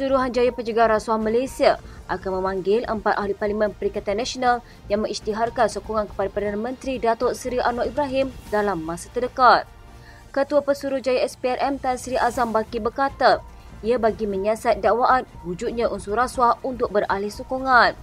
Suruhanjaya Pencegah Rasuah Malaysia akan memanggil 4 ahli Parlimen Perikatan Nasional yang mengisytiharkan sokongan kepada Perdana Menteri Datuk Seri Anwar Ibrahim dalam masa terdekat. Ketua Pesuruhjaya SPRM Tan Sri Azam Baki berkata, ia bagi menyiasat dakwaan wujudnya unsur rasuah untuk beralih sokongan.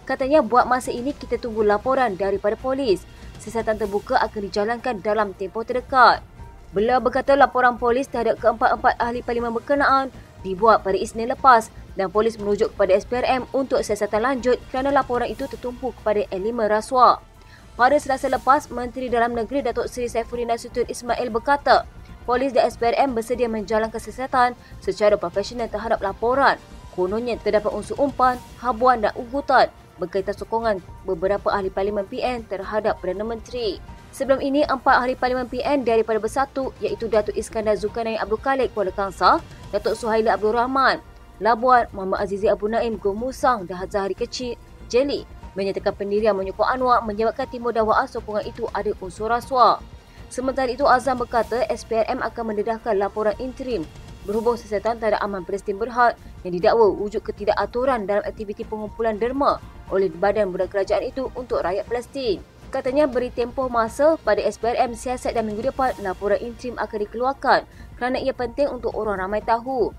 Katanya buat masa ini kita tunggu laporan daripada polis. Siasatan terbuka akan dijalankan dalam tempoh terdekat. Beliau berkata laporan polis terhadap keempat-empat ahli Parlimen berkenaan dibuat pada Isnin lepas dan polis merujuk kepada SPRM untuk siasatan lanjut kerana laporan itu tertumpu kepada elemen rasuah. Pada Selasa lepas, Menteri Dalam Negeri Datuk Seri Saifuddin Nasution Ismail berkata, polis dan SPRM bersedia menjalankan siasatan secara profesional terhadap laporan. Kononnya terdapat unsur umpan, habuan dan ugutan berkaitan sokongan beberapa ahli Parlimen PN terhadap Perdana Menteri. Sebelum ini, 4 ahli Parlimen PN daripada Bersatu iaitu Datuk Iskandar Zulkarnain Abdul Khalik Kuala Kangsar, Datuk Suhaili Abdul Rahman Labuan, Muhammad Azizi Abu Naim Gomusang dan Zahari Kecil Jeli menyatakan pendirian menyokong Anwar menyebabkan timur dakwaan sokongan itu ada unsur rasuah. Sementara itu, Azam berkata SPRM akan mendedahkan laporan interim berhubung siasatan terhadap Aman Palestin Berhad yang didakwa wujud ketidakaturan dalam aktiviti pengumpulan derma oleh badan budak kerajaan itu untuk rakyat Palestin. Katanya beri tempoh masa pada SPRM siasat dan minggu depan laporan interim akan dikeluarkan kerana ia penting untuk orang ramai tahu.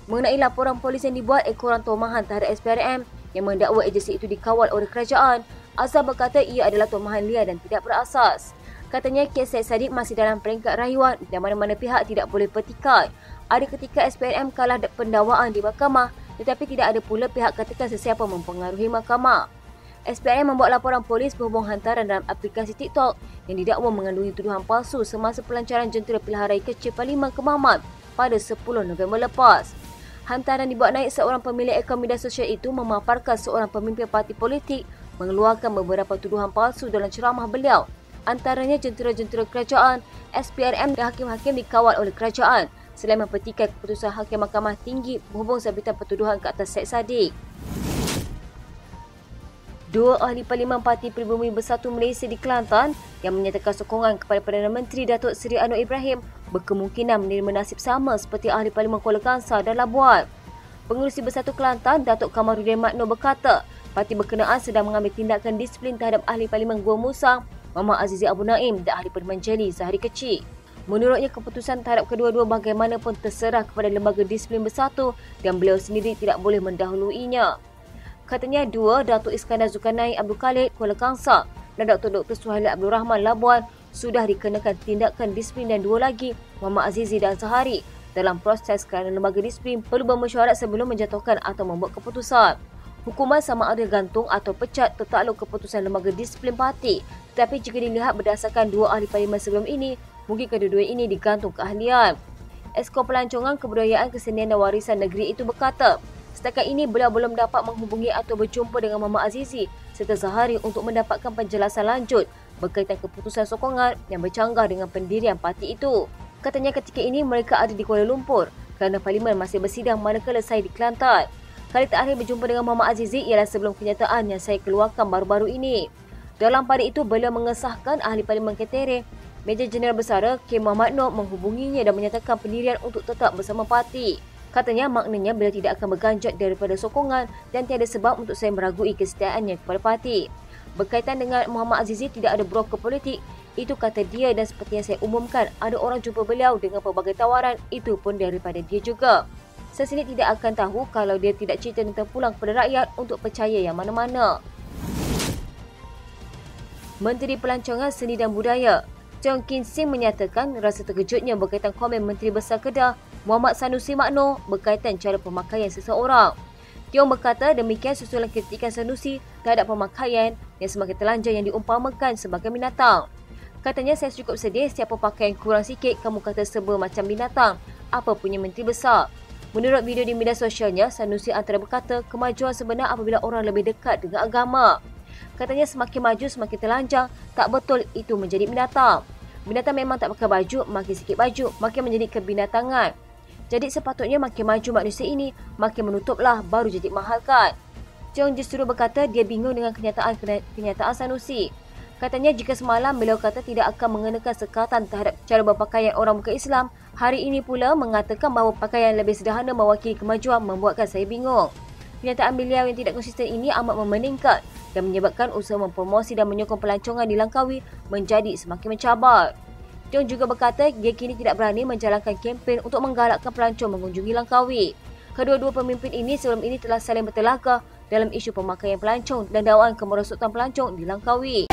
Mengenai laporan polis yang dibuat ekoran tomahan terhadap SPRM yang mendakwa agensi itu dikawal oleh kerajaan, Azhar berkata ia adalah tomahan liar dan tidak berasas. Katanya kes Syed Saddiq masih dalam peringkat rayuan dan mana-mana pihak tidak boleh petikai. Ada ketika SPRM kalah pendakwaan di mahkamah tetapi tidak ada pula pihak katakan sesiapa mempengaruhi mahkamah. SPRM membuat laporan polis berhubung hantaran dalam aplikasi TikTok yang didakwa mengandungi tuduhan palsu semasa pelancaran jentera pilihan raya kecil Parlimen Kemaman pada 10 November lepas. Hantaran dibuat naik seorang pemilik akaun media sosial itu memaparkan seorang pemimpin parti politik mengeluarkan beberapa tuduhan palsu dalam ceramah beliau. Antaranya jentera-jentera kerajaan, SPRM dan hakim-hakim dikawal oleh kerajaan selain mempetikai keputusan Hakim Mahkamah Tinggi berhubung sabitan pertuduhan ke atas Syed Saddiq. 2 ahli Parlimen Parti Pribumi Bersatu Malaysia di Kelantan yang menyatakan sokongan kepada Perdana Menteri Datuk Seri Anwar Ibrahim berkemungkinan menerima nasib sama seperti ahli Parlimen Kuala Kangsar dan Labuan. Pengerusi Bersatu Kelantan, Datuk Kamarudin Makno berkata, parti berkenaan sedang mengambil tindakan disiplin terhadap ahli Parlimen Gua Musang, Muhammad Azizi Abu Naim dan ahli Parlimen Jeli Zahari Kecil. Menurutnya, keputusan terhadap kedua-dua bagaimanapun terserah kepada lembaga disiplin bersatu dan beliau sendiri tidak boleh mendahuluinya. Katanya 2, Datuk Iskandar Zulkarnain Abdul Khalik Kuala Kangsar dan Dr. Suhaili Abdul Rahman Labuan sudah dikenakan tindakan disiplin dan 2 lagi, Muhammad Azizi dan Zahari, dalam proses kerana lembaga disiplin perlu bermesyuarat sebelum menjatuhkan atau membuat keputusan. Hukuman sama ada gantung atau pecat tertakluk keputusan lembaga disiplin parti, tetapi jika dilihat berdasarkan 2 ahli Parlimen sebelum ini, mungkin kedua-dua ini digantung keahlian. Esko Pelancongan Kebudayaan, Kesenian dan Warisan Negeri itu berkata, setakat ini beliau belum dapat menghubungi atau berjumpa dengan Muhammad Azizi serta Zahari untuk mendapatkan penjelasan lanjut berkaitan keputusan sokongan yang bercanggah dengan pendirian parti itu. Katanya ketika ini mereka ada di Kuala Lumpur kerana Parlimen masih bersidang manakala saya di Kelantan. Kali terakhir berjumpa dengan Muhammad Azizi ialah sebelum kenyataan yang saya keluarkan baru-baru ini. Dalam pada itu beliau mengesahkan ahli Parlimen Ketere, Major Jeneral Bersara K. Muhammad Noor menghubunginya dan menyatakan pendirian untuk tetap bersama parti. Katanya maknanya beliau tidak akan berganjat daripada sokongan dan tiada sebab untuk saya meragui kesetiaannya kepada parti. Berkaitan dengan Muhammad Azizi tidak ada broker politik, itu kata dia dan seperti yang saya umumkan, ada orang jumpa beliau dengan pelbagai tawaran, itu pun daripada dia juga. Saya sendiri tidak akan tahu kalau dia tidak cerita tentang pulang kepada rakyat untuk percaya yang mana-mana. Menteri Pelancongan Seni dan Budaya Cheong Kin Sing menyatakan rasa terkejutnya berkaitan komen Menteri Besar Kedah Muhammad Sanusi Makno berkaitan cara pemakaian seseorang. Tiong berkata demikian susulan kritikan Sanusi terhadap pemakaian yang semakin telanjang yang diumpamakan sebagai binatang. Katanya saya cukup sedih siapa pakaian kurang sikit kamu kata serba macam binatang, apa punya Menteri Besar. Menurut video di media sosialnya, Sanusi antara berkata kemajuan sebenar apabila orang lebih dekat dengan agama. Katanya semakin maju semakin telanjang, tak betul itu menjadi binatang. Binatang memang tak pakai baju, makin sikit baju, makin menjadi kebinatangan. Jadi sepatutnya makin maju manusia ini, makin menutuplah baru jadi mahal kan. Cheong justru berkata dia bingung dengan kenyataan Sanusi. Katanya jika semalam beliau kata tidak akan mengenakan sekatan terhadap cara berpakaian orang bukan Islam, hari ini pula mengatakan bahawa pakaian lebih sederhana mewakili kemajuan membuatkan saya bingung. Pernyataan beliau yang tidak konsisten ini amat memeningkat dan menyebabkan usaha mempromosi dan menyokong pelancongan di Langkawi menjadi semakin mencabar. John juga berkata dia kini tidak berani menjalankan kempen untuk menggalakkan pelancong mengunjungi Langkawi. Kedua-dua pemimpin ini sebelum ini telah saling bertelagah dalam isu pemakaian pelancong dan dakwaan kemerosotan pelancong di Langkawi.